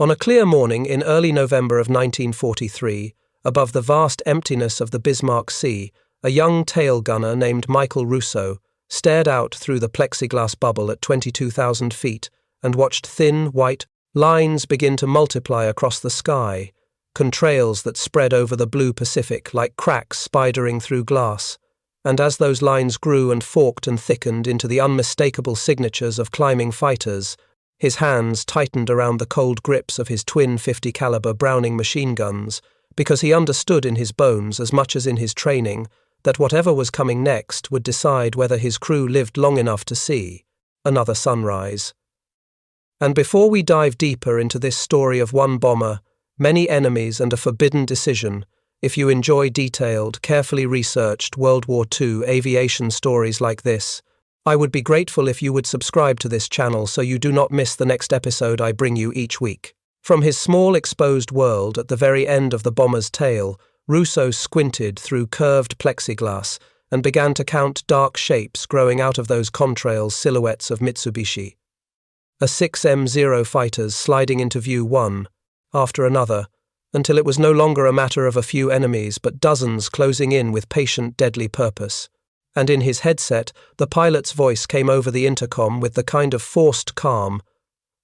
On a clear morning in early November of 1943, above the vast emptiness of the Bismarck Sea, a young tail gunner named Michael Russo stared out through the plexiglass bubble at 22,000 feet and watched thin, white lines begin to multiply across the sky, contrails that spread over the blue Pacific like cracks spidering through glass. And as those lines grew and forked and thickened into the unmistakable signatures of climbing fighters, his hands tightened around the cold grips of his twin 50 caliber Browning machine guns, because he understood in his bones as much as in his training that whatever was coming next would decide whether his crew lived long enough to see another sunrise. And before we dive deeper into this story of one bomber, many enemies and a forbidden decision, if you enjoy detailed, carefully researched World War II aviation stories like this, I would be grateful if you would subscribe to this channel so you do not miss the next episode I bring you each week. From his small exposed world at the very end of the bomber's tail, Russo squinted through curved plexiglass and began to count dark shapes growing out of those contrails silhouettes of Mitsubishi. A 6M0 fighters sliding into view one after another, until it was no longer a matter of a few enemies but dozens closing in with patient deadly purpose. And in his headset, the pilot's voice came over the intercom with the kind of forced calm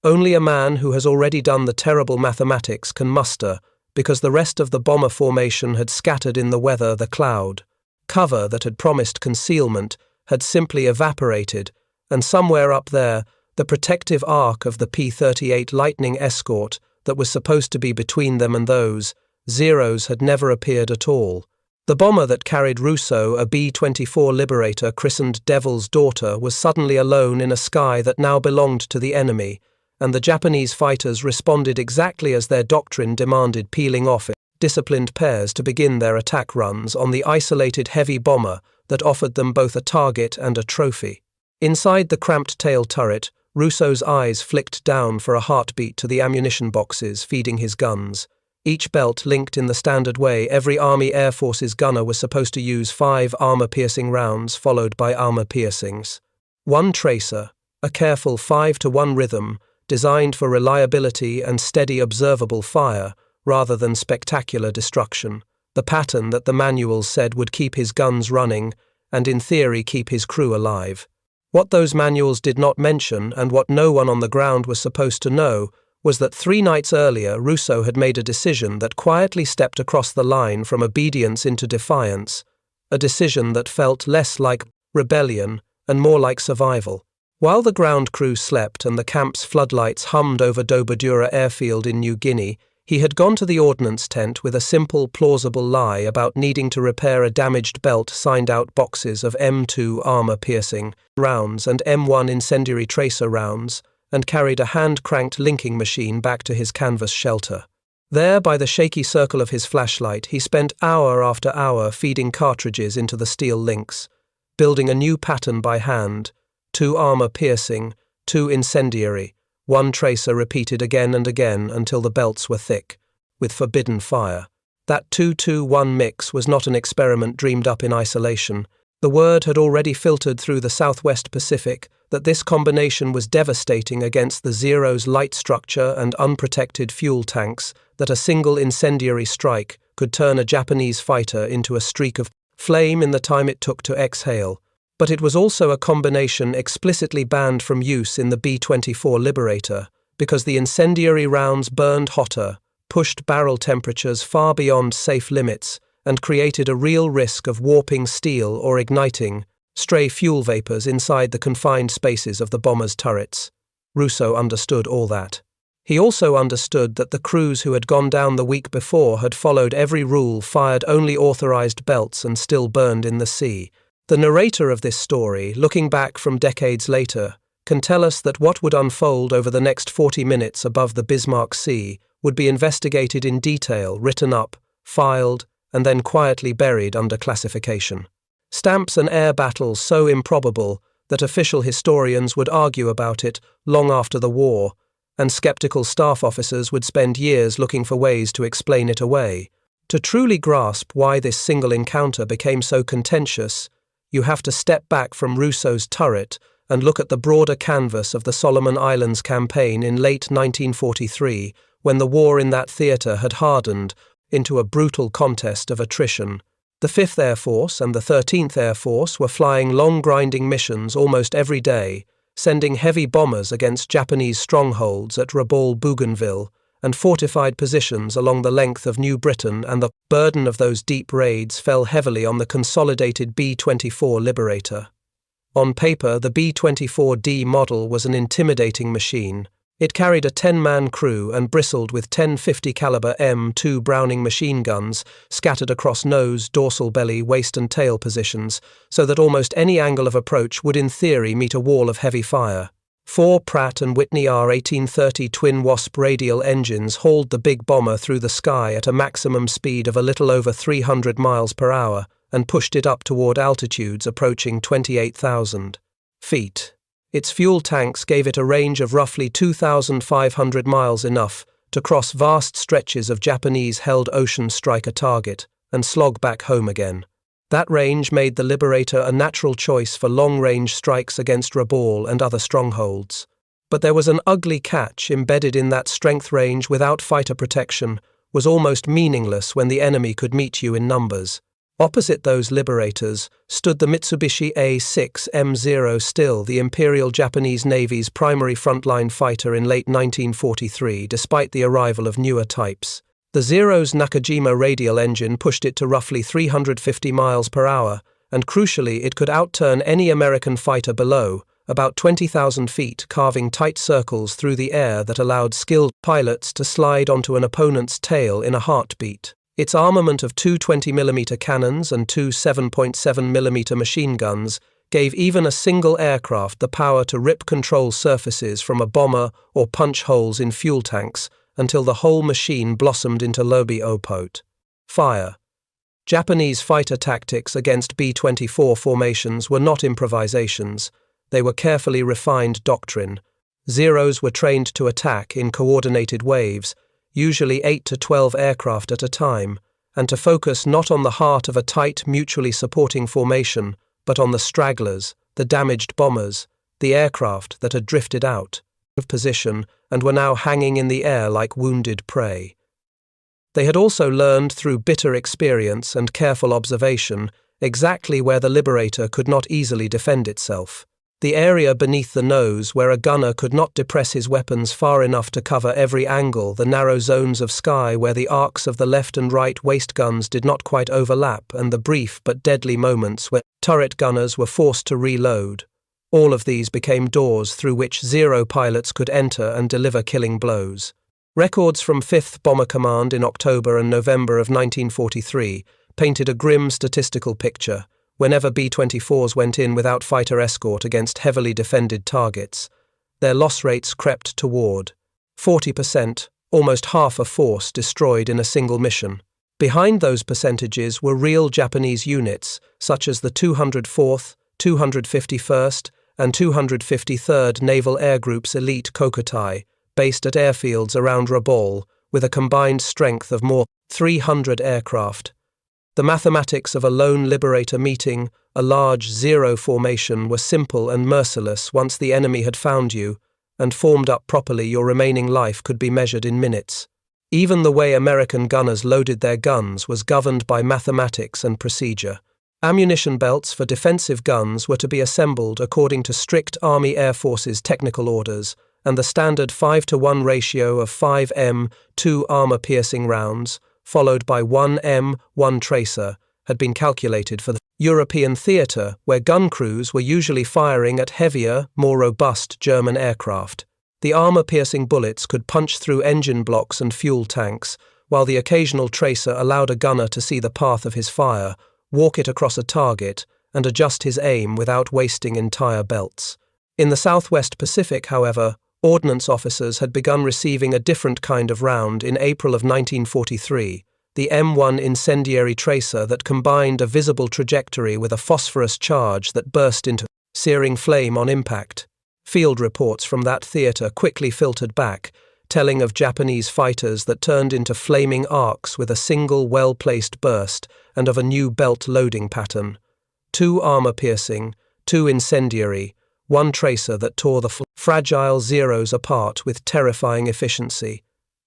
only a man who has already done the terrible mathematics can muster, because the rest of the bomber formation had scattered in the weather. The cloud cover that had promised concealment had simply evaporated, and somewhere up there, the protective arc of the P-38 Lightning escort that was supposed to be between them and those Zeros had never appeared at all. The bomber that carried Russo, a B-24 Liberator christened Devil's Daughter, was suddenly alone in a sky that now belonged to the enemy, and the Japanese fighters responded exactly as their doctrine demanded, peeling off in disciplined pairs to begin their attack runs on the isolated heavy bomber that offered them both a target and a trophy. Inside the cramped tail turret, Russo's eyes flicked down for a heartbeat to the ammunition boxes feeding his guns. Each belt linked in the standard way every Army Air Force's gunner was supposed to use 5 armor-piercing rounds followed by armor piercings. One tracer, a careful 5-to-1 rhythm, designed for reliability and steady observable fire rather than spectacular destruction, the pattern that the manuals said would keep his guns running and in theory keep his crew alive. What those manuals did not mention, and what no one on the ground was supposed to know, was that 3 nights earlier Russo had made a decision that quietly stepped across the line from obedience into defiance, a decision that felt less like rebellion and more like survival. While the ground crew slept and the camp's floodlights hummed over Dobodura airfield in New Guinea, he had gone to the ordnance tent with a simple, plausible lie about needing to repair a damaged belt, signed out boxes of M2 armor-piercing rounds and M1 incendiary tracer rounds, and carried a hand-cranked linking machine back to his canvas shelter. There, by the shaky circle of his flashlight, he spent hour after hour feeding cartridges into the steel links, building a new pattern by hand: 2 armor-piercing, 2 incendiary, 1 tracer repeated again and again until the belts were thick, with forbidden fire. That 2-2-1 mix was not an experiment dreamed up in isolation. The word had already filtered through the Southwest Pacific that this combination was devastating against the Zero's light structure and unprotected fuel tanks, that a single incendiary strike could turn a Japanese fighter into a streak of flame in the time it took to exhale. But it was also a combination explicitly banned from use in the B-24 Liberator, because the incendiary rounds burned hotter, pushed barrel temperatures far beyond safe limits, and created a real risk of warping steel or igniting stray fuel vapors inside the confined spaces of the bomber's turrets. Russo understood all that. He also understood that the crews who had gone down the week before had followed every rule, fired only authorized belts, and still burned in the sea. The narrator of this story, looking back from decades later, can tell us that what would unfold over the next 40 minutes above the Bismarck Sea would be investigated in detail, written up, filed, and then quietly buried under classification. Stamps an air battle so improbable that official historians would argue about it long after the war, and skeptical staff officers would spend years looking for ways to explain it away. To truly grasp why this single encounter became so contentious, you have to step back from Russo's turret and look at the broader canvas of the Solomon Islands campaign in late 1943, when the war in that theater had hardened into a brutal contest of attrition. The 5th Air Force and the 13th Air Force were flying long grinding missions almost every day, sending heavy bombers against Japanese strongholds at Rabaul Bougainville and fortified positions along the length of New Britain, and the burden of those deep raids fell heavily on the consolidated B-24 Liberator. On paper, the B-24D model was an intimidating machine. It carried a 10-man crew and bristled with 10 50 caliber M2 Browning machine guns scattered across nose, dorsal belly, waist and tail positions, so that almost any angle of approach would in theory meet a wall of heavy fire. 4 Pratt & Whitney R1830 twin Wasp radial engines hauled the big bomber through the sky at a maximum speed of a little over 300 miles per hour and pushed it up toward altitudes approaching 28,000 feet. Its fuel tanks gave it a range of roughly 2,500 miles, enough to cross vast stretches of Japanese-held ocean, strike a target, and slog back home again. That range made the Liberator a natural choice for long-range strikes against Rabaul and other strongholds. But there was an ugly catch embedded in that strength. Range without fighter protection was almost meaningless when the enemy could meet you in numbers. Opposite those Liberators stood the Mitsubishi A6M0, still the Imperial Japanese Navy's primary frontline fighter in late 1943, despite the arrival of newer types. The Zero's Nakajima radial engine pushed it to roughly 350 miles per hour, and crucially it could outturn any American fighter below, about 20,000 feet, carving tight circles through the air that allowed skilled pilots to slide onto an opponent's tail in a heartbeat. Its armament of 2 20mm cannons and 2 7.7mm machine guns gave even a single aircraft the power to rip control surfaces from a bomber or punch holes in fuel tanks until the whole machine blossomed into Lobi-Opote. Fire. Japanese fighter tactics against B-24 formations were not improvisations. They were carefully refined doctrine. Zeros were trained to attack in coordinated waves, usually 8 to 12 aircraft at a time, and to focus not on the heart of a tight, mutually supporting formation, but on the stragglers, the damaged bombers, the aircraft that had drifted out of position and were now hanging in the air like wounded prey. They had also learned through bitter experience and careful observation exactly where the Liberator could not easily defend itself. The area beneath the nose where a gunner could not depress his weapons far enough to cover every angle, the narrow zones of sky where the arcs of the left and right waist guns did not quite overlap, and the brief but deadly moments where turret gunners were forced to reload. All of these became doors through which Zero pilots could enter and deliver killing blows. Records from 5th Bomber Command in October and November of 1943 painted a grim statistical picture. Whenever B-24s went in without fighter escort against heavily defended targets, their loss rates crept toward 40%, almost half a force destroyed in a single mission. Behind those percentages were real Japanese units, such as the 204th, 251st, and 253rd Naval Air Group's elite Kokutai, based at airfields around Rabaul, with a combined strength of more 300 aircraft. The mathematics of a lone Liberator meeting a large Zero formation were simple and merciless. Once the enemy had found you and formed up properly, your remaining life could be measured in minutes. Even the way American gunners loaded their guns was governed by mathematics and procedure. Ammunition belts for defensive guns were to be assembled according to strict Army Air Force's technical orders, and the standard 5-to-1 ratio of 5 M2 armor-piercing rounds, followed by 1 M1 tracer, had been calculated for the European theatre, where gun crews were usually firing at heavier, more robust German aircraft. The armor-piercing bullets could punch through engine blocks and fuel tanks, while the occasional tracer allowed a gunner to see the path of his fire, walk it across a target, and adjust his aim without wasting entire belts. In the Southwest Pacific, however, ordnance officers had begun receiving a different kind of round in April of 1943, the M1 incendiary tracer that combined a visible trajectory with a phosphorus charge that burst into searing flame on impact. Field reports from that theater quickly filtered back, telling of Japanese fighters that turned into flaming arcs with a single well-placed burst, and of a new belt loading pattern. 2 armor-piercing, 2 incendiary, 1 tracer that tore the fragile Zeros apart with terrifying efficiency.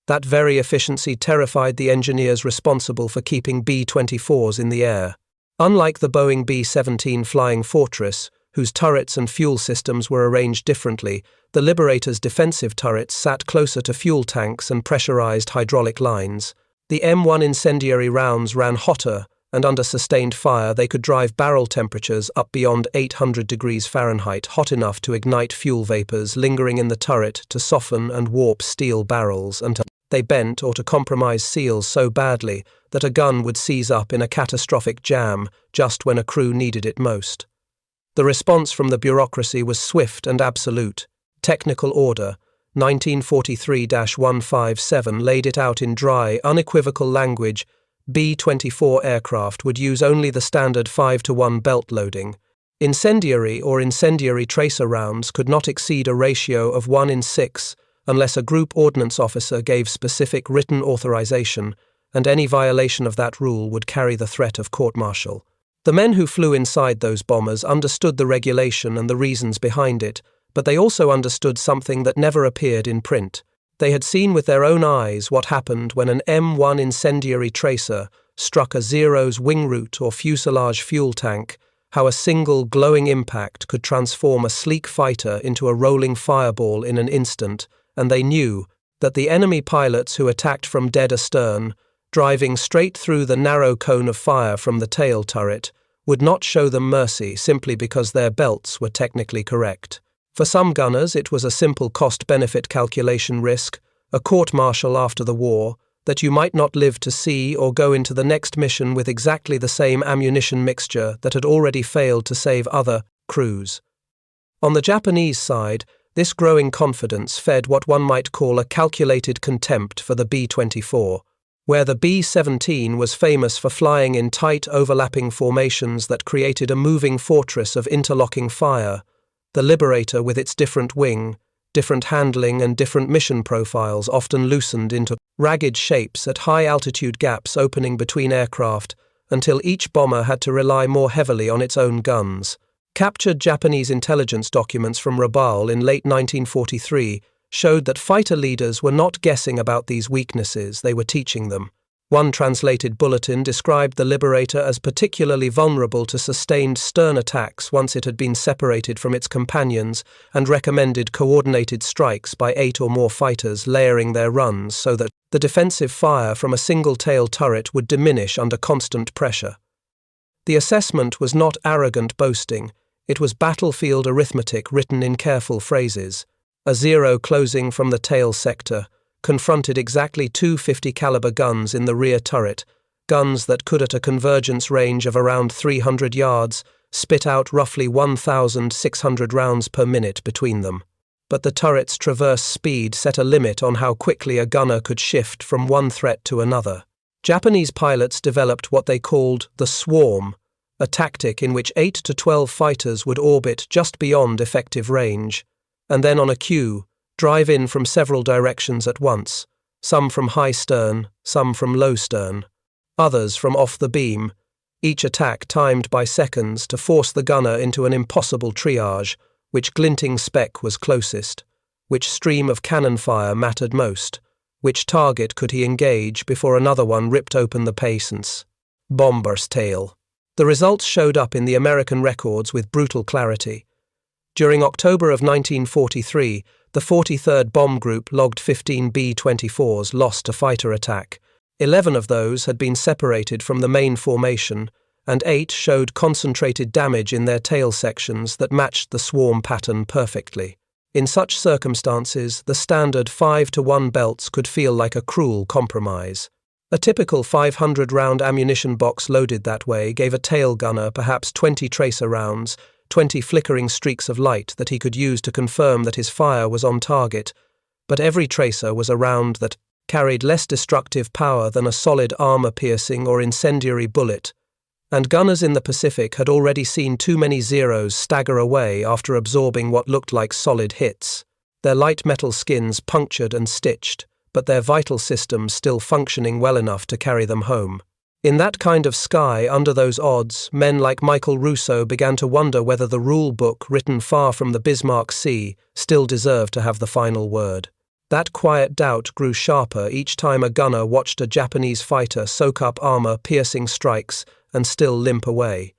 That very efficiency terrified the engineers responsible for keeping B-24s in the air. Unlike the Boeing B-17 Flying Fortress, whose turrets and fuel systems were arranged differently, the Liberator's defensive turrets sat closer to fuel tanks and pressurized hydraulic lines. The M1 incendiary rounds ran hotter, and under sustained fire they could drive barrel temperatures up beyond 800 degrees Fahrenheit, hot enough to ignite fuel vapors lingering in the turret to soften and warp steel barrels until they bent, or to compromise seals so badly that a gun would seize up in a catastrophic jam just when a crew needed it most. The response from the bureaucracy was swift and absolute. Technical Order 1943-157 laid it out in dry, unequivocal language. B-24 aircraft would use only the standard 5-to-1 belt loading. Incendiary or incendiary tracer rounds could not exceed a ratio of 1:6 unless a group ordnance officer gave specific written authorization, and any violation of that rule would carry the threat of court-martial. The men who flew inside those bombers understood the regulation and the reasons behind it, but they also understood something that never appeared in print. They had seen with their own eyes what happened when an M1 incendiary tracer struck a Zero's wing root or fuselage fuel tank, how a single glowing impact could transform a sleek fighter into a rolling fireball in an instant, and they knew that the enemy pilots who attacked from dead astern, driving straight through the narrow cone of fire from the tail turret, would not show them mercy simply because their belts were technically correct. For some gunners it was a simple cost-benefit calculation risk, a court-martial after the war, that you might not live to see or go into the next mission with exactly the same ammunition mixture that had already failed to save other crews. On the Japanese side, this growing confidence fed what one might call a calculated contempt for the B-24. Where the B-17 was famous for flying in tight, overlapping formations that created a moving fortress of interlocking fire, the Liberator, with its different wing, different handling and different mission profiles, often loosened into ragged shapes at high-altitude gaps opening between aircraft until each bomber had to rely more heavily on its own guns. Captured Japanese intelligence documents from Rabaul in late 1943 showed that fighter leaders were not guessing about these weaknesses, they were teaching them. One translated bulletin described the Liberator as particularly vulnerable to sustained stern attacks once it had been separated from its companions, and recommended coordinated strikes by 8 or more fighters layering their runs so that the defensive fire from a single tail turret would diminish under constant pressure. The assessment was not arrogant boasting, it was battlefield arithmetic written in careful phrases. A Zero closing from the tail sector confronted exactly two 50 caliber guns in the rear turret, guns that could at a convergence range of around 300 yards spit out roughly 1,600 rounds per minute between them. But the turret's traverse speed set a limit on how quickly a gunner could shift from one threat to another. Japanese pilots developed what they called the swarm, a tactic in which 8 to 12 fighters would orbit just beyond effective range, and then on a cue, drive in from several directions at once, some from high stern, some from low stern, others from off the beam, each attack timed by seconds to force the gunner into an impossible triage, which glinting speck was closest, which stream of cannon fire mattered most, which target could he engage before another one ripped open the patience. Bomber's tail. The results showed up in the American records with brutal clarity. During October of 1943, the 43rd Bomb Group logged 15 B-24s lost to fighter attack. 11 of those had been separated from the main formation, and 8 showed concentrated damage in their tail sections that matched the swarm pattern perfectly. In such circumstances, the standard 5-to-1 belts could feel like a cruel compromise. A typical 500-round ammunition box loaded that way gave a tail gunner perhaps 20 tracer rounds, 20 flickering streaks of light that he could use to confirm that his fire was on target, but every tracer was a round that carried less destructive power than a solid armor-piercing or incendiary bullet, and gunners in the Pacific had already seen too many Zeros stagger away after absorbing what looked like solid hits, their light metal skins punctured and stitched, but their vital systems still functioning well enough to carry them home. In that kind of sky, under those odds, men like Michael Russo began to wonder whether the rule book written far from the Bismarck Sea still deserved to have the final word. That quiet doubt grew sharper each time a gunner watched a Japanese fighter soak up armor-piercing strikes and still limp away.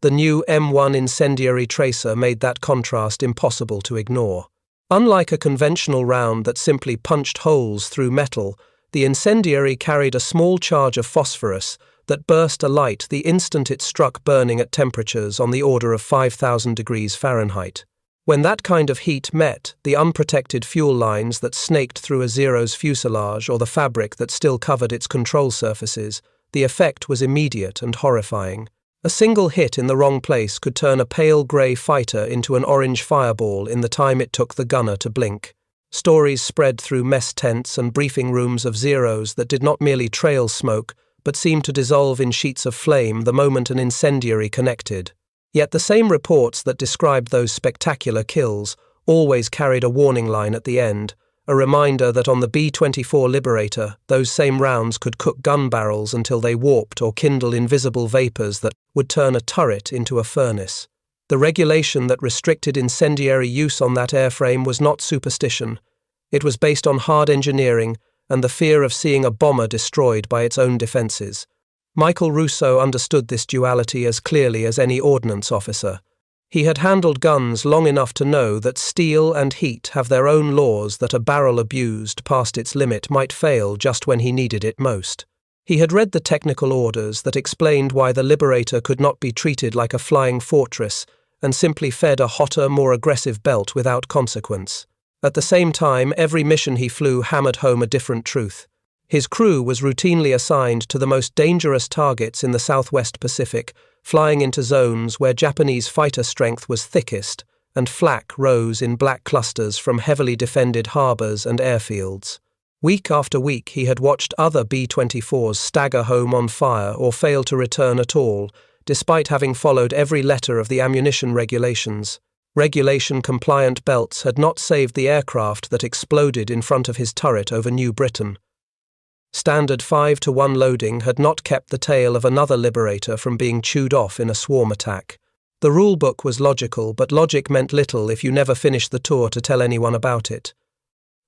The new M1 incendiary tracer made that contrast impossible to ignore. Unlike a conventional round that simply punched holes through metal, the incendiary carried a small charge of phosphorus that burst alight the instant it struck, burning at temperatures on the order of 5,000 degrees Fahrenheit. When that kind of heat met the unprotected fuel lines that snaked through a Zero's fuselage or the fabric that still covered its control surfaces, the effect was immediate and horrifying. A single hit in the wrong place could turn a pale grey fighter into an orange fireball in the time it took the gunner to blink. Stories spread through mess tents and briefing rooms of Zeros that did not merely trail smoke, but seemed to dissolve in sheets of flame the moment an incendiary connected. Yet the same reports that described those spectacular kills always carried a warning line at the end, a reminder that on the B-24 Liberator, those same rounds could cook gun barrels until they warped or kindle invisible vapors that would turn a turret into a furnace. The regulation that restricted incendiary use on that airframe was not superstition. It was based on hard engineering and the fear of seeing a bomber destroyed by its own defenses. Michael Russo understood this duality as clearly as any ordnance officer. He had handled guns long enough to know that steel and heat have their own laws, that a barrel abused past its limit might fail just when he needed it most. He had read the technical orders that explained why the Liberator could not be treated like a flying fortress and simply fed a hotter, more aggressive belt without consequence. At the same time, every mission he flew hammered home a different truth. His crew was routinely assigned to the most dangerous targets in the Southwest Pacific, flying into zones where Japanese fighter strength was thickest, and flak rose in black clusters from heavily defended harbors and airfields. Week after week he had watched other B-24s stagger home on fire or fail to return at all, despite having followed every letter of the ammunition regulations. Regulation-compliant belts had not saved the aircraft that exploded in front of his turret over New Britain. Standard 5-to-1 loading had not kept the tail of another Liberator from being chewed off in a swarm attack. The rulebook was logical, but logic meant little if you never finished the tour to tell anyone about it.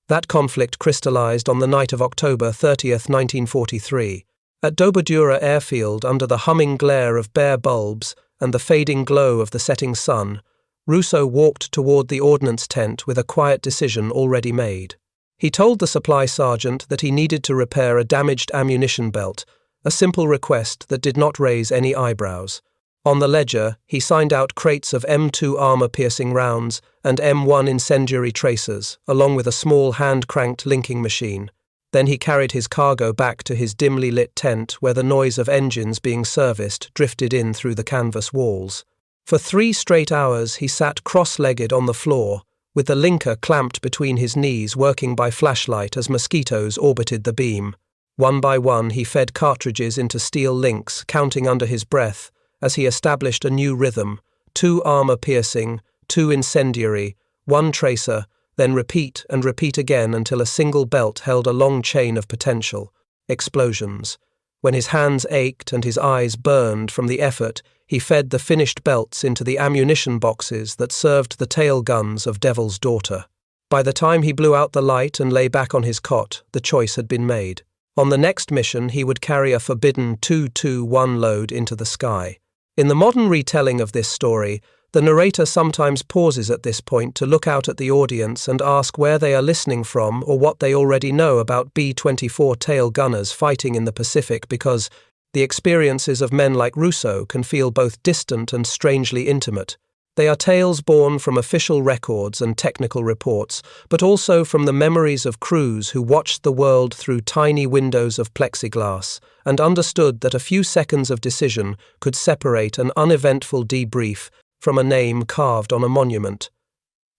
That conflict crystallized on the night of October 30th, 1943. At Dobodura Airfield, under the humming glare of bare bulbs and the fading glow of the setting sun, Russo walked toward the ordnance tent with a quiet decision already made. He told the supply sergeant that he needed to repair a damaged ammunition belt, a simple request that did not raise any eyebrows. On the ledger, he signed out crates of M2 armor-piercing rounds and M1 incendiary tracers, along with a small hand-cranked linking machine. Then he carried his cargo back to his dimly lit tent where the noise of engines being serviced drifted in through the canvas walls. For 3 straight hours he sat cross-legged on the floor, with the linker clamped between his knees, working by flashlight as mosquitoes orbited the beam. One by one he fed cartridges into steel links, counting under his breath as he established a new rhythm: 2 armor-piercing, 2 incendiary, 1 tracer, then repeat and repeat again until a single belt held a long chain of potential explosions. When his hands ached and his eyes burned from the effort, he fed the finished belts into the ammunition boxes that served the tail guns of Devil's Daughter. By the time he blew out the light and lay back on his cot, the choice had been made. On the next mission, he would carry a forbidden 2-2-1 load into the sky. In the modern retelling of this story, the narrator sometimes pauses at this point to look out at the audience and ask where they are listening from or what they already know about B-24 tail gunners fighting in the Pacific, because the experiences of men like Russo can feel both distant and strangely intimate. They are tales born from official records and technical reports, but also from the memories of crews who watched the world through tiny windows of plexiglass and understood that a few seconds of decision could separate an uneventful debrief from a name carved on a monument.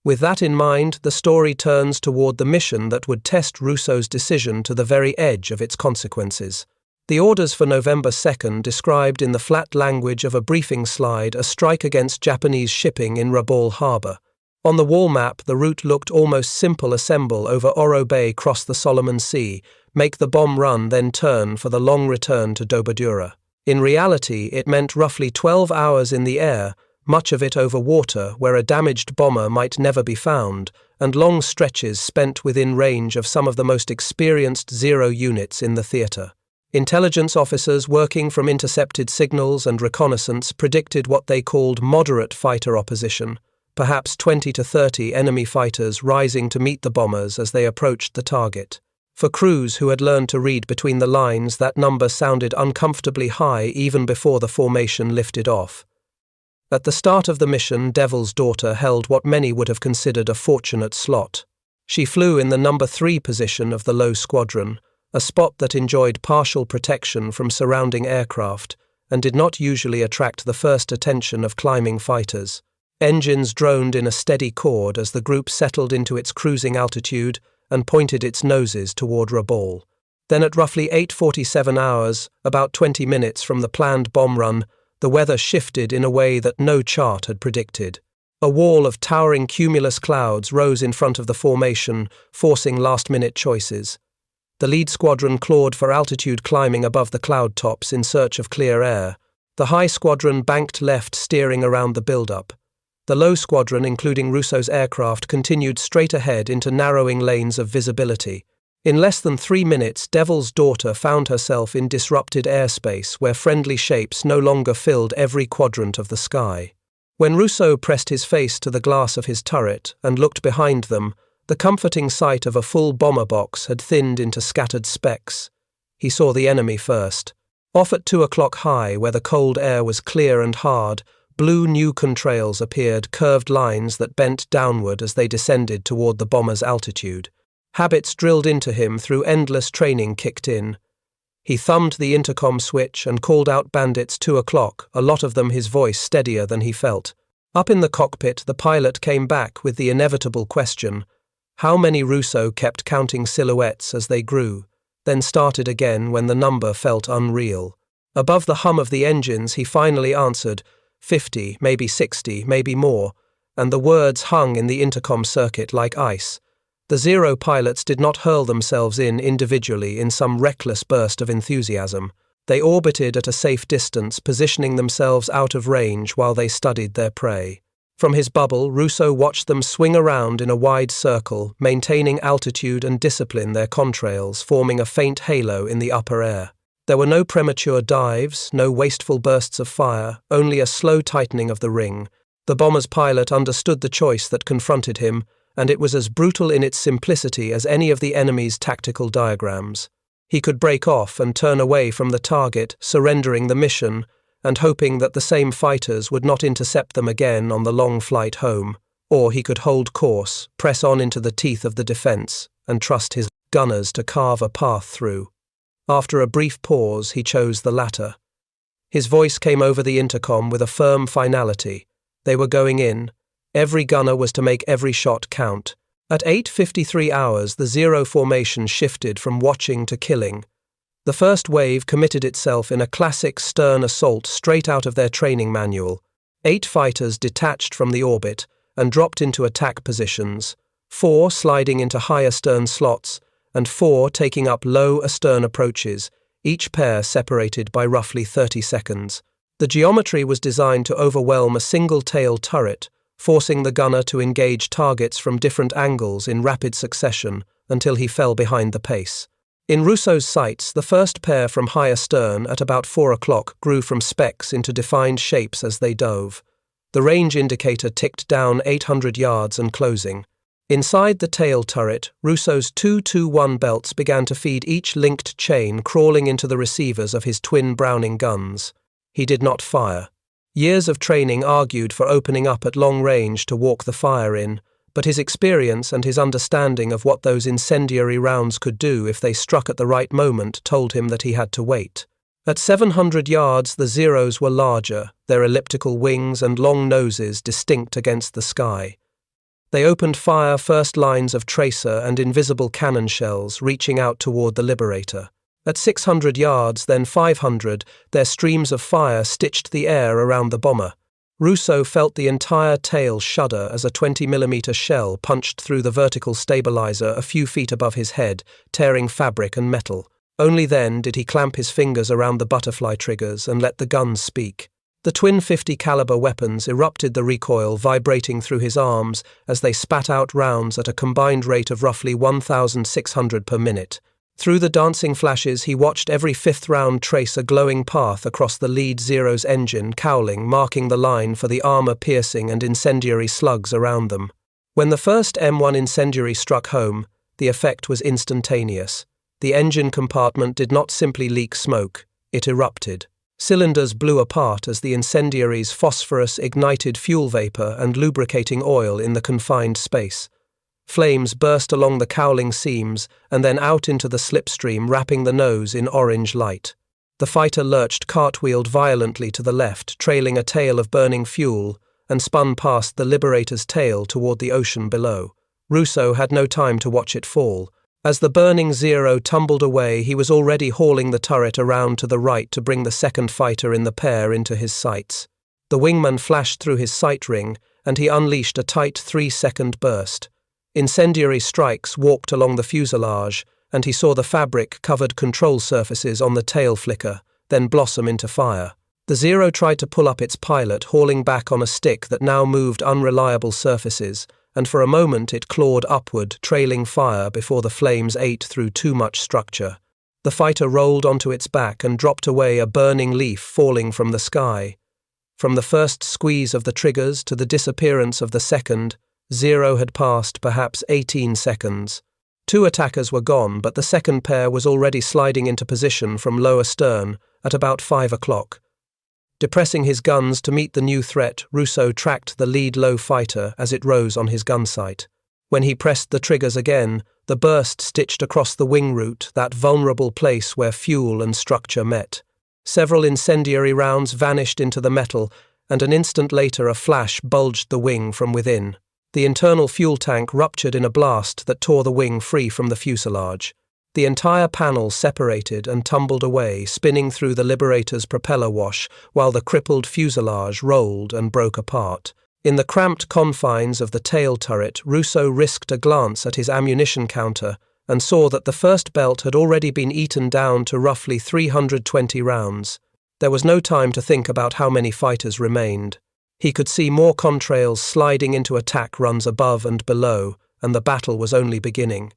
With that in mind, the story turns toward the mission that would test Russo's decision to the very edge of its consequences. The orders for November 2nd described in the flat language of a briefing slide a strike against Japanese shipping in Rabaul Harbor. On the wall map, the route looked almost simple: assemble over Oro Bay, cross the Solomon Sea, make the bomb run, then turn for the long return to Dobodura. In reality, it meant roughly 12 hours in the air, much of it over water where a damaged bomber might never be found, and long stretches spent within range of some of the most experienced Zero units in the theater. Intelligence officers working from intercepted signals and reconnaissance predicted what they called moderate fighter opposition, perhaps 20 to 30 enemy fighters rising to meet the bombers as they approached the target. For crews who had learned to read between the lines, that number sounded uncomfortably high even before the formation lifted off. At the start of the mission, Devil's Daughter held what many would have considered a fortunate slot. She flew in the number 3 position of the low squadron, a spot that enjoyed partial protection from surrounding aircraft and did not usually attract the first attention of climbing fighters. Engines droned in a steady chord as the group settled into its cruising altitude and pointed its noses toward Rabaul. Then at roughly 8:47 hours, about 20 minutes from the planned bomb run, the weather shifted in a way that no chart had predicted. A wall of towering cumulus clouds rose in front of the formation, forcing last-minute choices. The lead squadron clawed for altitude, climbing above the cloud tops in search of clear air. The high squadron banked left, steering around the build-up. The low squadron, including Russo's aircraft, continued straight ahead into narrowing lanes of visibility. In less than 3 minutes, Devil's Daughter found herself in disrupted airspace where friendly shapes no longer filled every quadrant of the sky. When Russo pressed his face to the glass of his turret and looked behind them, the comforting sight of a full bomber box had thinned into scattered specks. He saw the enemy first. Off at 2 o'clock high, where the cold air was clear and hard, blue new contrails appeared, curved lines that bent downward as they descended toward the bomber's altitude. Habits drilled into him through endless training kicked in. He thumbed the intercom switch and called out bandits 2 o'clock, a lot of them his voice steadier than he felt. Up in the cockpit, the pilot came back with the inevitable question. How many? Russo kept counting silhouettes as they grew, then started again when the number felt unreal. Above the hum of the engines, he finally answered, 50, maybe 60, maybe more, and the words hung in the intercom circuit like ice. The Zero pilots did not hurl themselves in individually in some reckless burst of enthusiasm. They orbited at a safe distance, positioning themselves out of range while they studied their prey. From his bubble, Russo watched them swing around in a wide circle, maintaining altitude and discipline, their contrails forming a faint halo in the upper air. There were no premature dives, no wasteful bursts of fire, only a slow tightening of the ring. The bomber's pilot understood the choice that confronted him, and it was as brutal in its simplicity as any of the enemy's tactical diagrams. He could break off and turn away from the target, surrendering the mission, and hoping that the same fighters would not intercept them again on the long flight home, or he could hold course, press on into the teeth of the defense, and trust his gunners to carve a path through. After a brief pause, he chose the latter. His voice came over the intercom with a firm finality. They were going in. Every gunner was to make every shot count. At 8:53 hours, the Zero formation shifted from watching to killing. The first wave committed itself in a classic stern assault straight out of their training manual. 8 fighters detached from the orbit and dropped into attack positions, 4 sliding into high astern slots, and 4 taking up low astern approaches, each pair separated by roughly 30 seconds. The geometry was designed to overwhelm a single-tail turret, forcing the gunner to engage targets from different angles in rapid succession until he fell behind the pace. In Russo's sights, the first pair from high astern at about 4 o'clock grew from specks into defined shapes as they dove. The range indicator ticked down 800 yards and closing. Inside the tail turret, Russo's 221 belts began to feed each linked chain, crawling into the receivers of his twin Browning guns. He did not fire. Years of training argued for opening up at long range to walk the fire in, but his experience and his understanding of what those incendiary rounds could do if they struck at the right moment told him that he had to wait. At 700 yards, the Zeros were larger, their elliptical wings and long noses distinct against the sky. They opened fire, first lines of tracer and invisible cannon shells reaching out toward the Liberator. At 600 yards, then 500, their streams of fire stitched the air around the bomber. Russo felt the entire tail shudder as a 20mm shell punched through the vertical stabilizer a few feet above his head, tearing fabric and metal. Only then did he clamp his fingers around the butterfly triggers and let the guns speak. The twin .50 caliber weapons erupted the recoil, vibrating through his arms as they spat out rounds at a combined rate of roughly 1,600 per minute. Through the dancing flashes, he watched every fifth round trace a glowing path across the lead Zero's engine, cowling, marking the line for the armor-piercing and incendiary slugs around them. When the first M1 incendiary struck home, the effect was instantaneous. The engine compartment did not simply leak smoke, it erupted. Cylinders blew apart as the incendiary's phosphorus ignited fuel vapor and lubricating oil in the confined space. Flames burst along the cowling seams and then out into the slipstream, wrapping the nose in orange light. The fighter lurched, cartwheeled violently to the left, trailing a tail of burning fuel, and spun past the Liberator's tail toward the ocean below. Russo had no time to watch it fall. As the burning Zero tumbled away, he was already hauling the turret around to the right to bring the second fighter in the pair into his sights. The wingman flashed through his sight ring, and he unleashed a tight 3-second burst. Incendiary strikes walked along the fuselage, and he saw the fabric-covered control surfaces on the tail flicker, then blossom into fire. The Zero tried to pull up its pilot, hauling back on a stick that now moved unreliable surfaces, and for a moment it clawed upward, trailing fire before the flames ate through too much structure. The fighter rolled onto its back and dropped away, a burning leaf falling from the sky. From the first squeeze of the triggers to the disappearance of the second, Zero had passed perhaps 18 seconds. 2 attackers were gone, but the second pair was already sliding into position from lower stern at about 5 o'clock. Depressing his guns to meet the new threat, Russo tracked the lead low fighter as it rose on his gun sight. When he pressed the triggers again, the burst stitched across the wing root, that vulnerable place where fuel and structure met. Several incendiary rounds vanished into the metal, and an instant later a flash bulged the wing from within. The internal fuel tank ruptured in a blast that tore the wing free from the fuselage. The entire panel separated and tumbled away, spinning through the Liberator's propeller wash, while the crippled fuselage rolled and broke apart. In the cramped confines of the tail turret, Russo risked a glance at his ammunition counter and saw that the first belt had already been eaten down to roughly 320 rounds. There was no time to think about how many fighters remained. He could see more contrails sliding into attack runs above and below, and the battle was only beginning.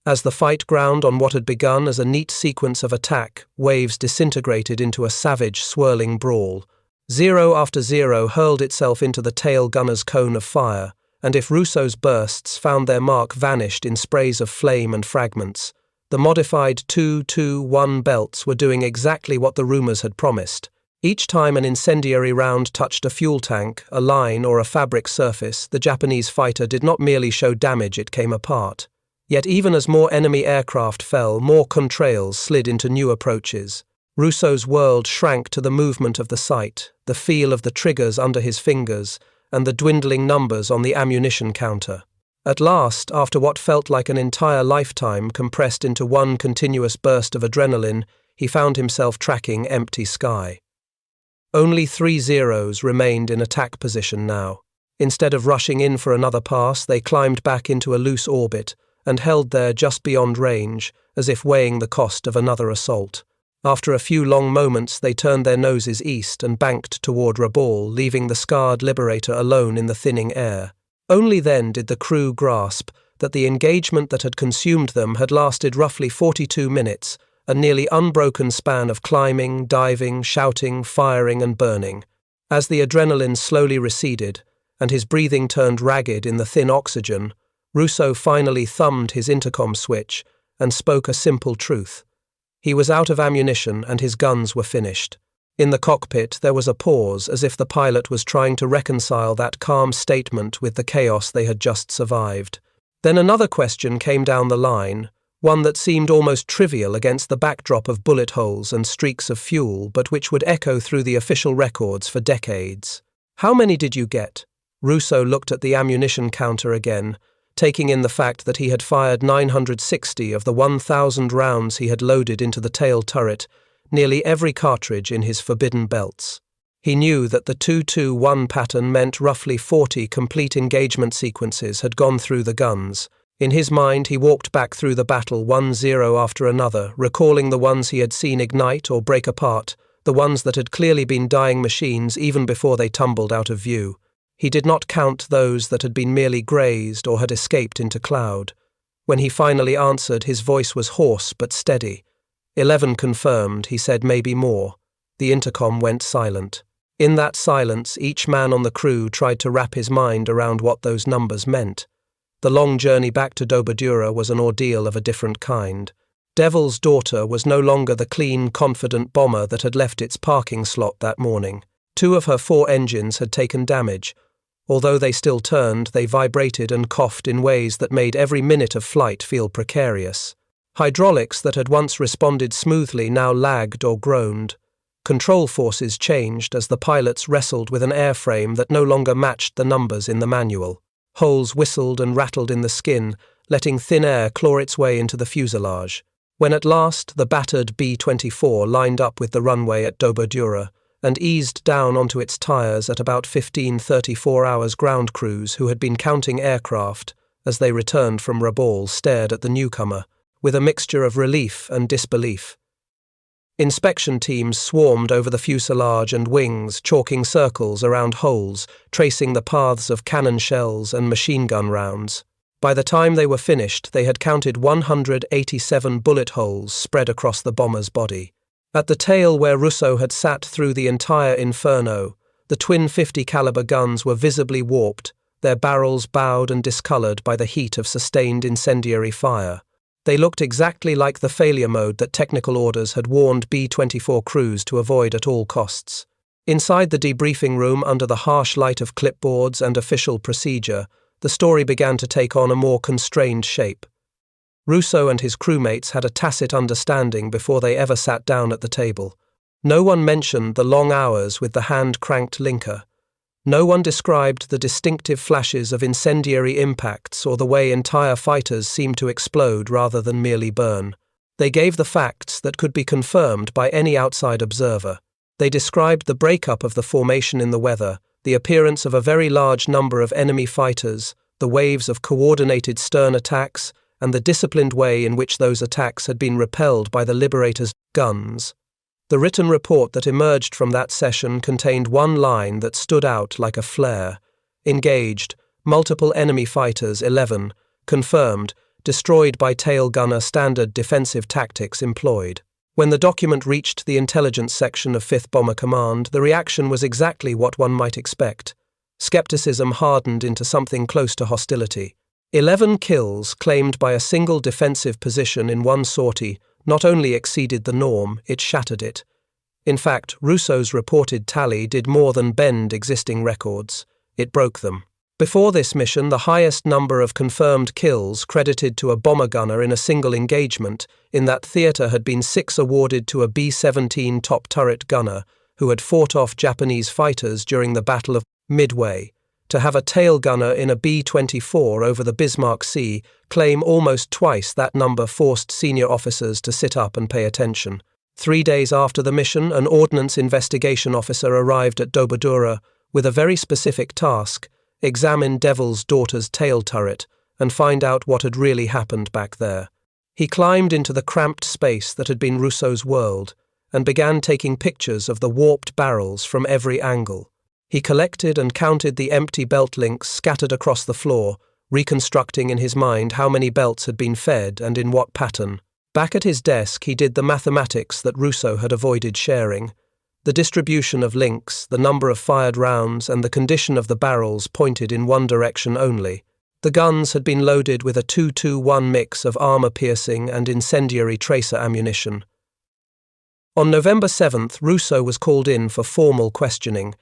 As the fight ground on what had begun as a neat sequence of attack, waves disintegrated into a savage, swirling brawl. Zero after Zero hurled itself into the tail gunner's cone of fire, and if Russo's bursts found their mark, vanished in sprays of flame and fragments. The modified 2-2-1 belts were doing exactly what the rumors had promised. Each time an incendiary round touched a fuel tank, a line, or a fabric surface, the Japanese fighter did not merely show damage, it came apart. Yet even as more enemy aircraft fell, more contrails slid into new approaches. Russo's world shrank to the movement of the sight, the feel of the triggers under his fingers, and the dwindling numbers on the ammunition counter. At last, after what felt like an entire lifetime compressed into one continuous burst of adrenaline, he found himself tracking empty sky. Only 3 Zeros remained in attack position now. Instead of rushing in for another pass, they climbed back into a loose orbit and held there just beyond range, as if weighing the cost of another assault. After a few long moments, they turned their noses east and banked toward Rabaul, leaving the scarred Liberator alone in the thinning air. Only then did the crew grasp that the engagement that had consumed them had lasted roughly 42 minutes, a nearly unbroken span of climbing, diving, shouting, firing, and burning. As the adrenaline slowly receded, and his breathing turned ragged in the thin oxygen, Russo finally thumbed his intercom switch and spoke a simple truth. He was out of ammunition and his guns were finished. In the cockpit there was a pause, as if the pilot was trying to reconcile that calm statement with the chaos they had just survived. Then another question came down the line, one that seemed almost trivial against the backdrop of bullet holes and streaks of fuel, but which would echo through the official records for decades. How many did you get? Russo looked at the ammunition counter again, taking in the fact that he had fired 960 of the 1,000 rounds he had loaded into the tail turret, nearly every cartridge in his forbidden belts. He knew that the 2-2-1 pattern meant roughly 40 complete engagement sequences had gone through the guns. In his mind, he walked back through the battle 1-0 after another, recalling the ones he had seen ignite or break apart, the ones that had clearly been dying machines even before they tumbled out of view. He did not count those that had been merely grazed or had escaped into cloud. When he finally answered, his voice was hoarse but steady. 11 confirmed, he said maybe more. The intercom went silent. In that silence, each man on the crew tried to wrap his mind around what those numbers meant. The long journey back to Dobodura was an ordeal of a different kind. Devil's Daughter was no longer the clean, confident bomber that had left its parking slot that morning. 2 of her 4 engines had taken damage. Although they still turned, they vibrated and coughed in ways that made every minute of flight feel precarious. Hydraulics that had once responded smoothly now lagged or groaned. Control forces changed as the pilots wrestled with an airframe that no longer matched the numbers in the manual. Holes whistled and rattled in the skin, letting thin air claw its way into the fuselage. When at last the battered B-24 lined up with the runway at Dobodura and eased down onto its tires at about 15 34-hours, ground crews who had been counting aircraft as they returned from Rabaul stared at the newcomer with a mixture of relief and disbelief. Inspection teams swarmed over the fuselage and wings, chalking circles around holes, tracing the paths of cannon shells and machine gun rounds. By the time they were finished, they had counted 187 bullet holes spread across the bomber's body. At the tail where Russo had sat through the entire inferno, the twin 50 caliber guns were visibly warped, their barrels bowed and discolored by the heat of sustained incendiary fire. They looked exactly like the failure mode that technical orders had warned B-24 crews to avoid at all costs. Inside the debriefing room, under the harsh light of clipboards and official procedure, the story began to take on a more constrained shape. Russo and his crewmates had a tacit understanding before they ever sat down at the table. No one mentioned the long hours with the hand-cranked linker. No one described the distinctive flashes of incendiary impacts or the way entire fighters seemed to explode rather than merely burn. They gave the facts that could be confirmed by any outside observer. They described the breakup of the formation in the weather, the appearance of a very large number of enemy fighters, the waves of coordinated stern attacks, and the disciplined way in which those attacks had been repelled by the Liberator's guns. The written report that emerged from that session contained one line that stood out like a flare. Engaged, multiple enemy fighters, 11, confirmed, destroyed by tail gunner standard defensive tactics employed. When the document reached the intelligence section of 5th Bomber Command, the reaction was exactly what one might expect. Skepticism hardened into something close to hostility. 11 kills claimed by a single defensive position in one sortie not only exceeded the norm, it shattered it. In fact, Russo's reported tally did more than bend existing records. It broke them. Before this mission, the highest number of confirmed kills credited to a bomber gunner in a single engagement in that theatre had been 6 awarded to a B-17 top turret gunner who had fought off Japanese fighters during the Battle of Midway. To have a tail gunner in a B-24 over the Bismarck Sea claim almost twice that number forced senior officers to sit up and pay attention. 3 days after the mission, an ordnance investigation officer arrived at Dobodura with a very specific task: examine Devil's Daughter's tail turret and find out what had really happened back there. He climbed into the cramped space that had been Russo's world and began taking pictures of the warped barrels from every angle. He collected and counted the empty belt links scattered across the floor, reconstructing in his mind how many belts had been fed and in what pattern. Back at his desk, he did the mathematics that Russo had avoided sharing. The distribution of links, the number of fired rounds, and the condition of the barrels pointed in one direction only. The guns had been loaded with a 2-2-1 mix of armor-piercing and incendiary tracer ammunition. On November 7th, Russo was called in for formal questioning.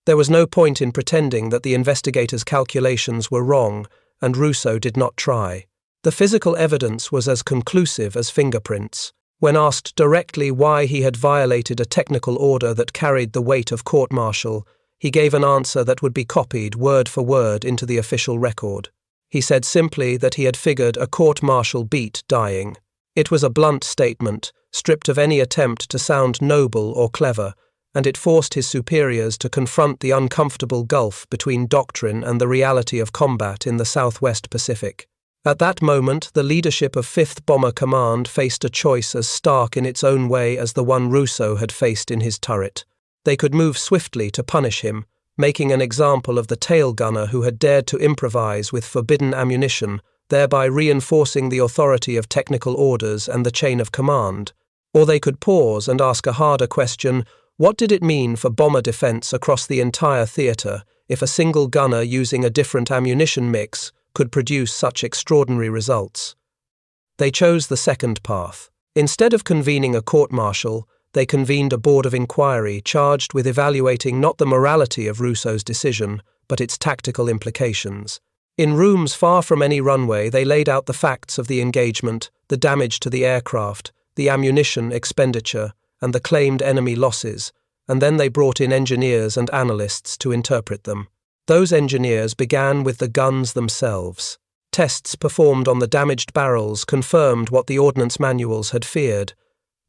There was no point in pretending that the investigators' calculations were wrong, and Russo did not try. The physical evidence was as conclusive as fingerprints. When asked directly why he had violated a technical order that carried the weight of court-martial, he gave an answer that would be copied word for word into the official record. He said simply that he had figured a court-martial beat dying. It was a blunt statement, stripped of any attempt to sound noble or clever, and it forced his superiors to confront the uncomfortable gulf between doctrine and the reality of combat in the Southwest Pacific. At that moment, the leadership of 5th Bomber Command faced a choice as stark in its own way as the one Russo had faced in his turret. They could move swiftly to punish him, making an example of the tail gunner who had dared to improvise with forbidden ammunition, thereby reinforcing the authority of technical orders and the chain of command. Or they could pause and ask a harder question: what did it mean for bomber defense across the entire theater if a single gunner using a different ammunition mix could produce such extraordinary results? They chose the second path. Instead of convening a court-martial, they convened a board of inquiry charged with evaluating not the morality of Russo's decision, but its tactical implications. In rooms far from any runway, they laid out the facts of the engagement, the damage to the aircraft, the ammunition expenditure, and the claimed enemy losses, and then they brought in engineers and analysts to interpret them. Those engineers began with the guns themselves. Tests performed on the damaged barrels confirmed what the ordnance manuals had feared.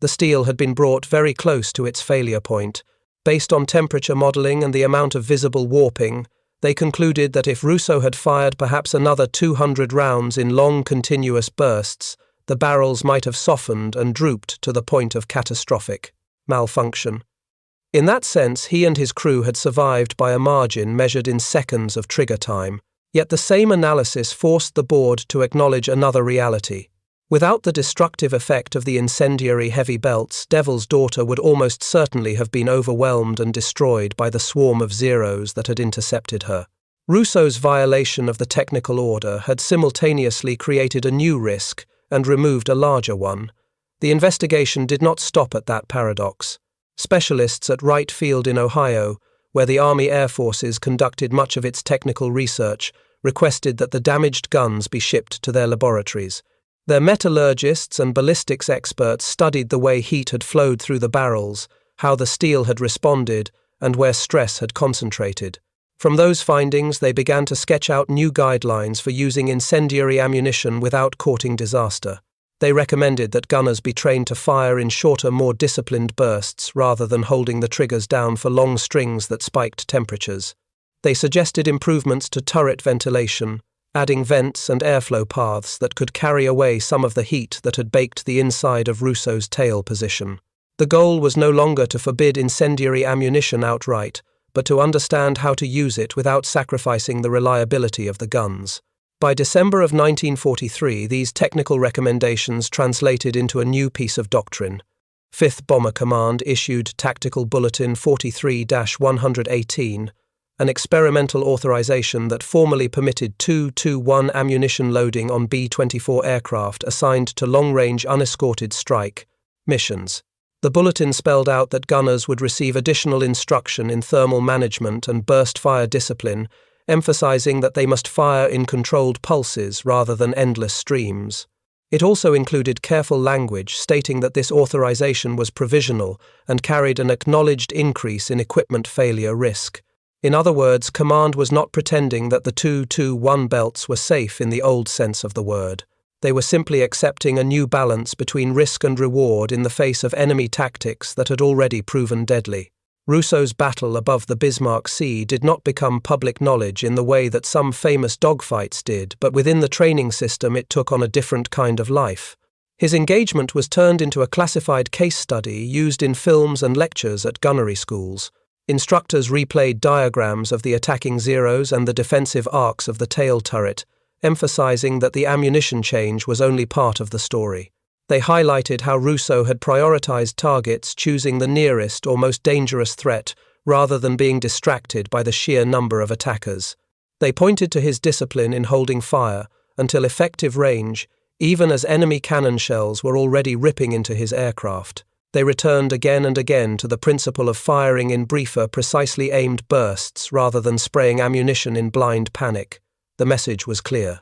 The steel had been brought very close to its failure point. Based on temperature modeling and the amount of visible warping, they concluded that if Russo had fired perhaps another 200 rounds in long continuous bursts, the barrels might have softened and drooped to the point of catastrophic malfunction. In that sense, he and his crew had survived by a margin measured in seconds of trigger time. Yet the same analysis forced the board to acknowledge another reality. Without the destructive effect of the incendiary heavy belts, Devil's Daughter would almost certainly have been overwhelmed and destroyed by the swarm of Zeros that had intercepted her. Russo's violation of the technical order had simultaneously created a new risk and removed a larger one. The investigation did not stop at that paradox. Specialists at Wright Field in Ohio, where the Army Air Forces conducted much of its technical research, requested that the damaged guns be shipped to their laboratories. Their metallurgists and ballistics experts studied the way heat had flowed through the barrels, how the steel had responded, and where stress had concentrated. From those findings, they began to sketch out new guidelines for using incendiary ammunition without courting disaster. They recommended that gunners be trained to fire in shorter, more disciplined bursts rather than holding the triggers down for long strings that spiked temperatures. They suggested improvements to turret ventilation, adding vents and airflow paths that could carry away some of the heat that had baked the inside of Russo's tail position. The goal was no longer to forbid incendiary ammunition outright, but to understand how to use it without sacrificing the reliability of the guns. By December of 1943, these technical recommendations translated into a new piece of doctrine. 5th Bomber Command issued Tactical Bulletin 43-118, an experimental authorization that formally permitted 2-1 ammunition loading on B-24 aircraft assigned to long-range unescorted strike missions. The bulletin spelled out that gunners would receive additional instruction in thermal management and burst fire discipline, emphasizing that they must fire in controlled pulses rather than endless streams. It also included careful language stating that this authorization was provisional and carried an acknowledged increase in equipment failure risk. In other words, command was not pretending that the 2-1 belts were safe in the old sense of the word. They were simply accepting a new balance between risk and reward in the face of enemy tactics that had already proven deadly. Russo's battle above the Bismarck Sea did not become public knowledge in the way that some famous dogfights did, but within the training system it took on a different kind of life. His engagement was turned into a classified case study used in films and lectures at gunnery schools. Instructors replayed diagrams of the attacking Zeros and the defensive arcs of the tail turret, emphasizing that the ammunition change was only part of the story. They highlighted how Russo had prioritized targets, choosing the nearest or most dangerous threat rather than being distracted by the sheer number of attackers. They pointed to his discipline in holding fire until effective range, even as enemy cannon shells were already ripping into his aircraft. They returned again and again to the principle of firing in briefer, precisely aimed bursts rather than spraying ammunition in blind panic. The message was clear.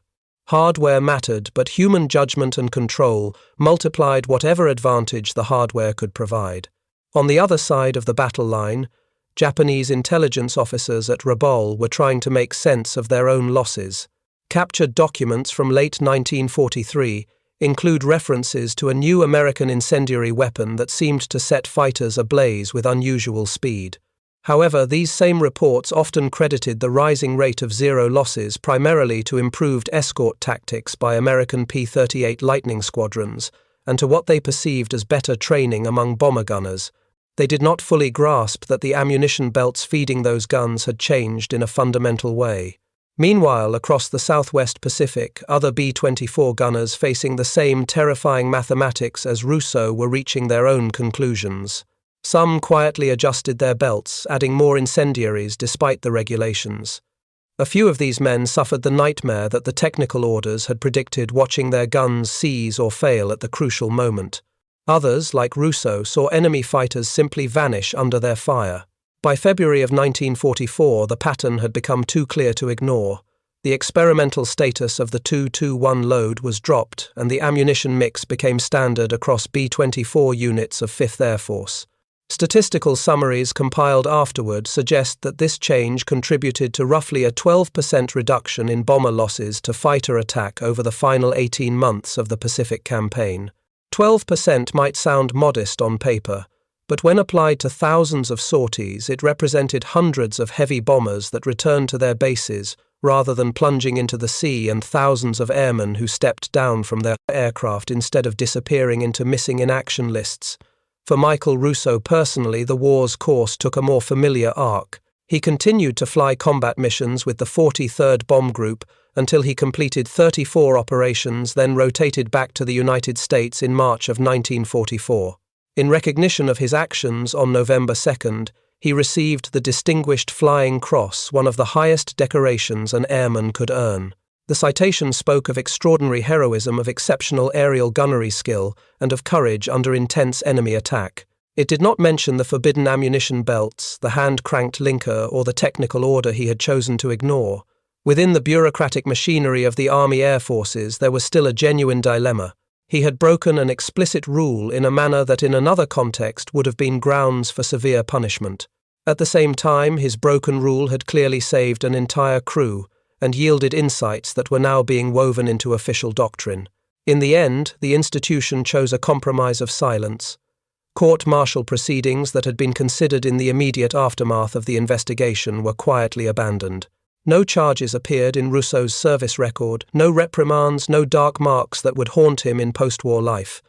Hardware mattered, but human judgment and control multiplied whatever advantage the hardware could provide. On the other side of the battle line, Japanese intelligence officers at Rabaul were trying to make sense of their own losses. Captured documents from late 1943 include references to a new American incendiary weapon that seemed to set fighters ablaze with unusual speed. However, these same reports often credited the rising rate of zero losses primarily to improved escort tactics by American P-38 Lightning squadrons and to what they perceived as better training among bomber gunners. They did not fully grasp that the ammunition belts feeding those guns had changed in a fundamental way. Meanwhile, across the Southwest Pacific, other B-24 gunners facing the same terrifying mathematics as Russo were reaching their own conclusions. Some quietly adjusted their belts, adding more incendiaries despite the regulations. A few of these men suffered the nightmare that the technical orders had predicted, watching their guns seize or fail at the crucial moment. Others, like Russo, saw enemy fighters simply vanish under their fire. By February of 1944, the pattern had become too clear to ignore. The experimental status of the 2-2-1 load was dropped, and the ammunition mix became standard across B-24 units of 5th Air Force. Statistical summaries compiled afterward suggest that this change contributed to roughly a 12% reduction in bomber losses to fighter attack over the final 18 months of the Pacific Campaign. 12% might sound modest on paper, but when applied to thousands of sorties, it represented hundreds of heavy bombers that returned to their bases rather than plunging into the sea, and thousands of airmen who stepped down from their aircraft instead of disappearing into missing in action lists. For Michael Russo personally, the war's course took a more familiar arc. He continued to fly combat missions with the 43rd Bomb Group until he completed 34 operations, then rotated back to the United States in March of 1944. In recognition of his actions, on November 2nd, he received the Distinguished Flying Cross, one of the highest decorations an airman could earn. The citation spoke of extraordinary heroism, of exceptional aerial gunnery skill, and of courage under intense enemy attack. It did not mention the forbidden ammunition belts, the hand-cranked linker, or the technical order he had chosen to ignore. Within the bureaucratic machinery of the Army Air Forces, there was still a genuine dilemma. He had broken an explicit rule in a manner that in another context would have been grounds for severe punishment. At the same time, his broken rule had clearly saved an entire crew and yielded insights that were now being woven into official doctrine. In the end, the institution chose a compromise of silence. Court-martial proceedings that had been considered in the immediate aftermath of the investigation were quietly abandoned. No charges appeared in Russo's service record, no reprimands, no dark marks that would haunt him in post-war life.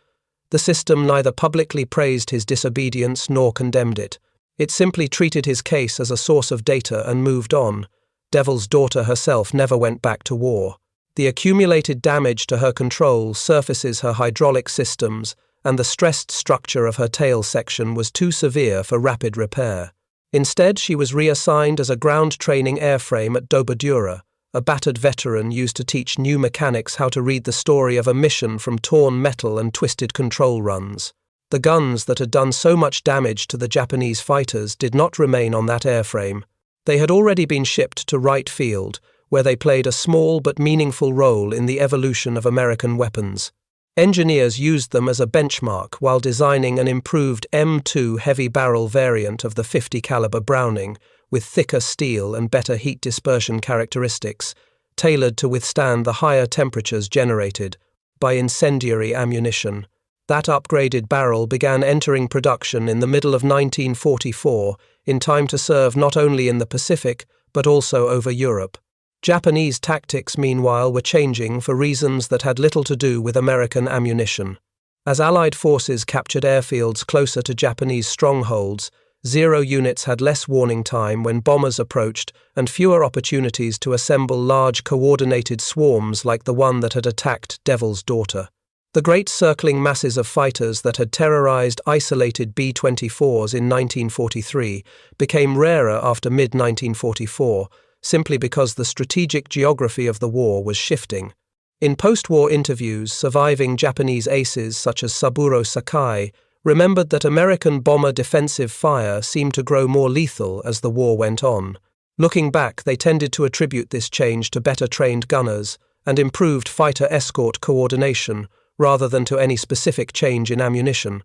The system neither publicly praised his disobedience nor condemned it. It simply treated his case as a source of data and moved on. Devil's daughter herself never went back to war. The accumulated damage to her controls, surfaces, her hydraulic systems, and the stressed structure of her tail section was too severe for rapid repair. Instead, she was reassigned as a ground-training airframe at Dobodura, a battered veteran used to teach new mechanics how to read the story of a mission from torn metal and twisted control runs. The guns that had done so much damage to the Japanese fighters did not remain on that airframe. They had already been shipped to Wright Field, where they played a small but meaningful role in the evolution of American weapons. Engineers used them as a benchmark while designing an improved M2 heavy barrel variant of the .50 caliber Browning with thicker steel and better heat dispersion characteristics, tailored to withstand the higher temperatures generated by incendiary ammunition. That upgraded barrel began entering production in the middle of 1944, in time to serve not only in the Pacific but also over Europe. Japanese tactics, meanwhile, were changing for reasons that had little to do with American ammunition. As Allied forces captured airfields closer to Japanese strongholds, Zero units had less warning time when bombers approached and fewer opportunities to assemble large coordinated swarms like the one that had attacked Devil's Daughter. The great circling masses of fighters that had terrorized isolated B-24s in 1943 became rarer after mid-1944, simply because the strategic geography of the war was shifting. In post-war interviews, surviving Japanese aces such as Saburo Sakai remembered that American bomber defensive fire seemed to grow more lethal as the war went on. Looking back, they tended to attribute this change to better trained gunners and improved fighter escort coordination, rather than to any specific change in ammunition.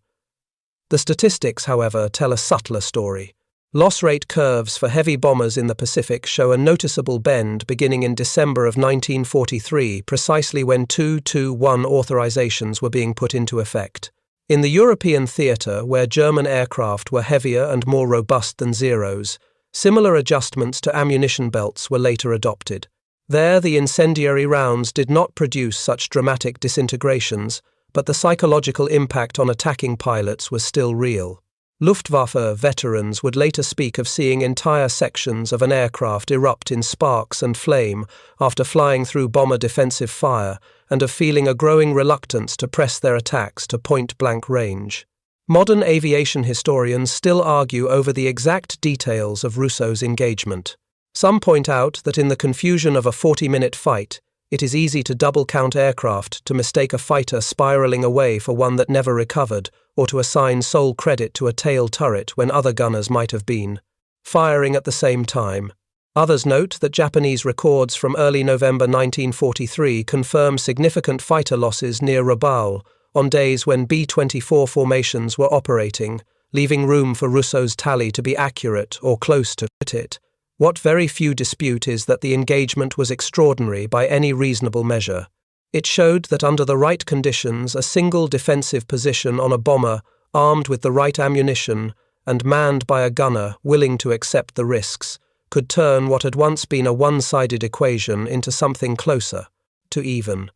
The statistics, however, tell a subtler story. Loss rate curves for heavy bombers in the Pacific show a noticeable bend beginning in December of 1943, precisely when 2-2-1 authorizations were being put into effect. In the European theatre, where German aircraft were heavier and more robust than Zeros, similar adjustments to ammunition belts were later adopted. There, the incendiary rounds did not produce such dramatic disintegrations, but the psychological impact on attacking pilots was still real. Luftwaffe veterans would later speak of seeing entire sections of an aircraft erupt in sparks and flame after flying through bomber defensive fire, and of feeling a growing reluctance to press their attacks to point-blank range. Modern aviation historians still argue over the exact details of Russo's engagement. Some point out that in the confusion of a 40-minute fight, it is easy to double-count aircraft, to mistake a fighter spiraling away for one that never recovered, or to assign sole credit to a tail turret when other gunners might have been firing at the same time. Others note that Japanese records from early November 1943 confirm significant fighter losses near Rabaul on days when B-24 formations were operating, leaving room for Russo's tally to be accurate or close to it. What very few dispute is that the engagement was extraordinary by any reasonable measure. It showed that under the right conditions, a single defensive position on a bomber, armed with the right ammunition and manned by a gunner willing to accept the risks, could turn what had once been a one-sided equation into something closer to even.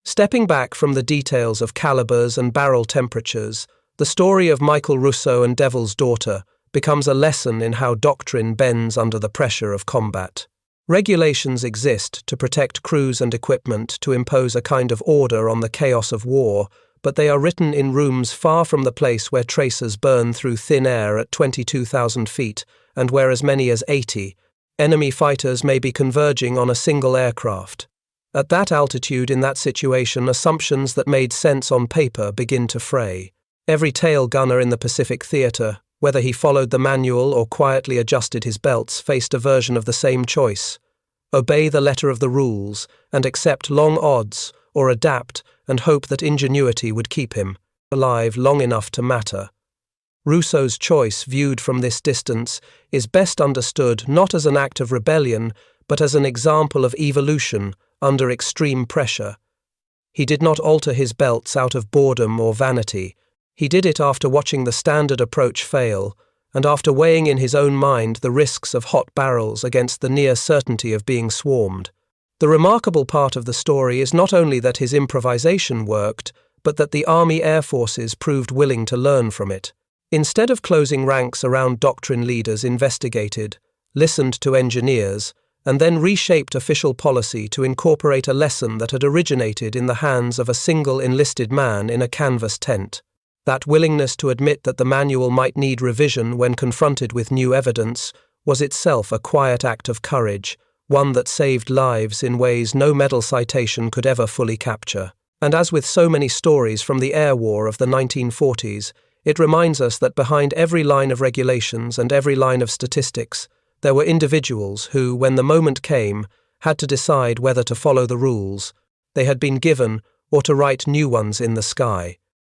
Stepping back from the details of calibers and barrel temperatures, the story of Michael Russo and Devil's Daughter becomes a lesson in how doctrine bends under the pressure of combat. Regulations exist to protect crews and equipment, to impose a kind of order on the chaos of war, but they are written in rooms far from the place where tracers burn through thin air at 22,000 feet, and where as many as 80 enemy fighters may be converging on a single aircraft. At that altitude, in that situation, assumptions that made sense on paper begin to fray. Every tail gunner in the Pacific Theatre, whether he followed the manual or quietly adjusted his belts, faced a version of the same choice: obey the letter of the rules and accept long odds, or adapt and hope that ingenuity would keep him alive long enough to matter. Russo's choice, viewed from this distance, is best understood not as an act of rebellion, but as an example of evolution under extreme pressure. He did not alter his belts out of boredom or vanity. He did it after watching the standard approach fail, and after weighing in his own mind the risks of hot barrels against the near certainty of being swarmed. The remarkable part of the story is not only that his improvisation worked, but that the Army Air Forces proved willing to learn from it. Instead of closing ranks around doctrine, leaders investigated, listened to engineers, and then reshaped official policy to incorporate a lesson that had originated in the hands of a single enlisted man in a canvas tent. That willingness to admit that the manual might need revision when confronted with new evidence was itself a quiet act of courage, one that saved lives in ways no medal citation could ever fully capture. And as with so many stories from the air war of the 1940s, it reminds us that behind every line of regulations and every line of statistics, there were individuals who, when the moment came, had to decide whether to follow the rules they had been given or to write new ones in the sky.